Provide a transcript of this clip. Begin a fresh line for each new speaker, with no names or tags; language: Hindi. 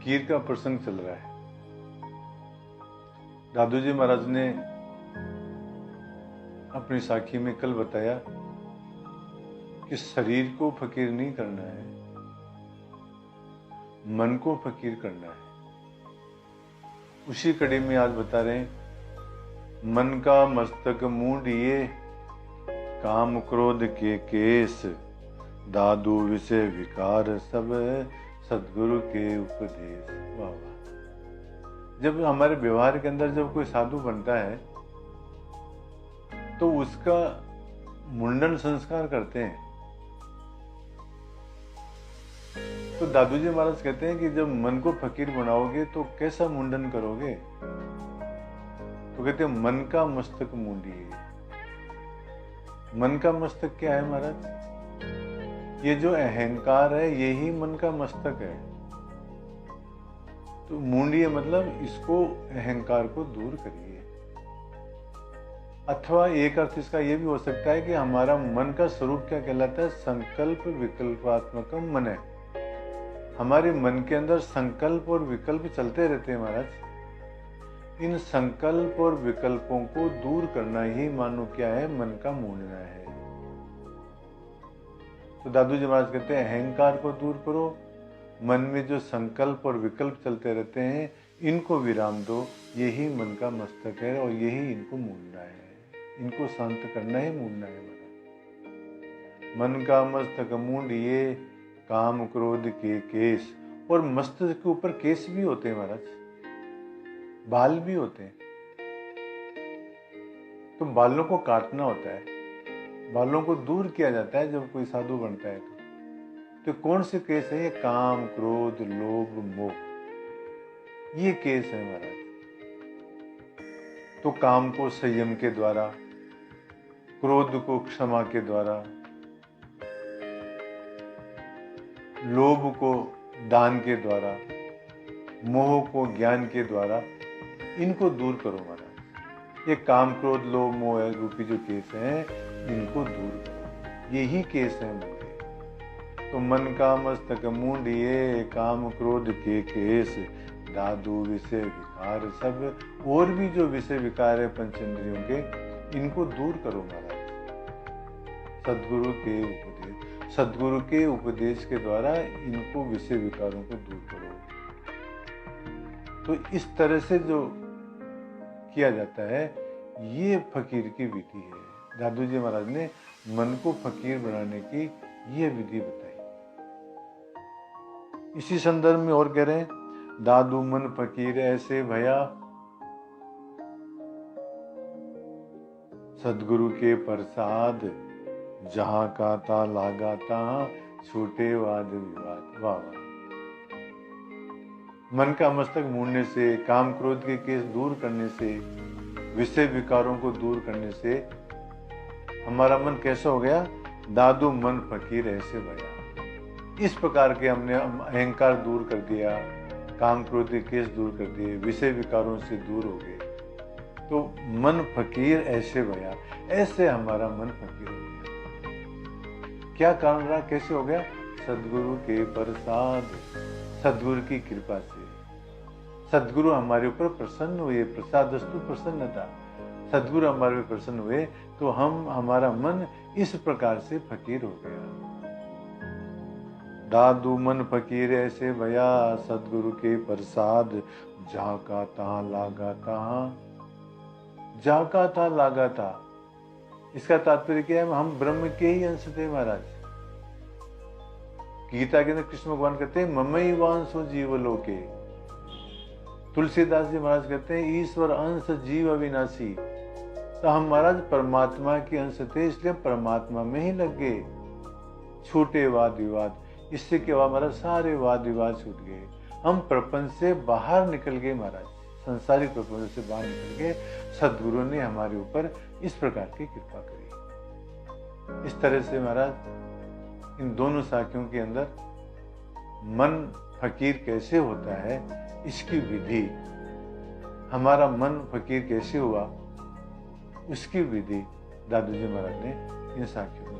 फकीर का प्रसंग चल रहा है। दादू जी महाराज ने अपनी साखी में कल बताया कि शरीर को फकीर नहीं करना है, मन को फकीर करना है। उसी कड़ी में आज बता रहे हैं, मन का मस्तक मूंढिए, काम क्रोध के केस, दादू विषय विकार सब, सदगुरु के उपदेश। वाह वाह। जब हमारे व्यवहार के अंदर जब कोई साधु बनता है तो उसका मुंडन संस्कार करते हैं। तो दादू जी महाराज कहते हैं कि जब मन को फकीर बनाओगे तो कैसा मुंडन करोगे? तो कहते हैं मन का मस्तक मूंढिए। मन का मस्तक क्या है महाराज? ये जो अहंकार है यही मन का मस्तक है। तो मूंढिए मतलब इसको, अहंकार को दूर करिए। अथवा एक अर्थ इसका यह भी हो सकता है कि हमारा मन का स्वरूप क्या कहलाता है? संकल्प विकल्पात्मक मन है। हमारे मन के अंदर संकल्प और विकल्प चलते रहते हैं महाराज। इन संकल्प और विकल्पों को दूर करना ही मानो क्या है? मन का मूंढना है। तो दादू जी महाराज कहते हैं अहंकार को दूर करो, मन में जो संकल्प और विकल्प चलते रहते हैं इनको विराम दो। यही मन का मस्तक है और यही इनको मूंढना है। इनको शांत करना ही मूंढना है महाराज। मन का मस्तक मूंढिए, काम क्रोध के केस। और मस्तक के ऊपर केस भी होते हैं महाराज, बाल भी होते हैं। तो बालों को काटना होता है, बालों को दूर किया जाता है जब कोई साधु बनता है। तो कौन से केस है ये? काम क्रोध लोभ मोह, ये केस है महाराज। तो काम को संयम के द्वारा, क्रोध को क्षमा के द्वारा, लोभ को दान के द्वारा, मोह को ज्ञान के द्वारा, इनको दूर करो महाराज। ये काम क्रोध लोभ मोह रूपी जो केस हैं इनको दूर करो। यही केस है मुझे। तो मन का मस्तक मूंढिए, काम क्रोध के केस, दादू विषय विकार सब। और भी जो विषय विकार है पंचेंद्रियों के, इनको दूर करो महाराज। सदगुरु के उपदेश, सदगुरु के उपदेश के द्वारा इनको विषय विकारों को दूर करो। तो इस तरह से जो किया जाता है ये फकीर की विधि है। दादू जी महाराज ने मन को फकीर बनाने की ये विधि बताई। इसी संदर्भ में और कह रहे हैं, दादू मन फकीर ऐसे भया, सदगुरु के प्रसाद, जहां का ता लागा ता, छूटे वाद विवाद। वाह वाह। मन का मस्तक मूंढने से, काम क्रोध के केस दूर करने से, विषय विकारों को दूर करने से हमारा मन कैसा हो गया? दादू मन फकीर ऐसे भया। इस प्रकार के हमने अहंकार दूर कर दिया, काम क्रोध के केस दूर कर दिए, विषय विकारों से दूर हो गए। तो मन फकीर ऐसे भया, ऐसे हमारा मन फकीर हो गया। क्या कारण रहा? कैसे हो गया? सदगुरु के प्रसाद, सदगुरु की कृपा से। सदगुरु हमारे ऊपर प्रसन्न हुए, प्रसादस्तु प्रसन्नता। सदगुरु हमारे ऊपर प्रसन्न हुए तो हमारा मन इस प्रकार से फकीर हो गया। दादू मन फकीर ऐसे भया, सदगुरु के प्रसाद, जहां का तहां लागा तहां। जहां का था लागा था, इसका तात्पर्य क्या है? हम ब्रह्म के ही अंश थे महाराज। गीता के अंदर कृष्ण भगवान कहते हैं ममई वांसो जीवलोके। तुलसीदास जी महाराज कहते हैं ईश्वर अंश जीव अविनाशी। तो हम महाराज परमात्मा के अंश थे, इसलिए परमात्मा में ही लग गए। छूटे वाद विवाद, इससे क्या हुआ महाराज? सारे वाद विवाद छूट गए। हम प्रपंच से बाहर निकल गए महाराज, संसारिक प्रपंच से बाहर निकल गए। सदगुरु ने हमारे ऊपर इस प्रकार की कृपा करी। इस तरह से महाराज इन दोनों साखियों के अंदर मन फकीर कैसे होता है, इसकी विधि, हमारा मन फकीर कैसे हुआ, उसकी विधि दादू जी महाराज ने इन साखियों में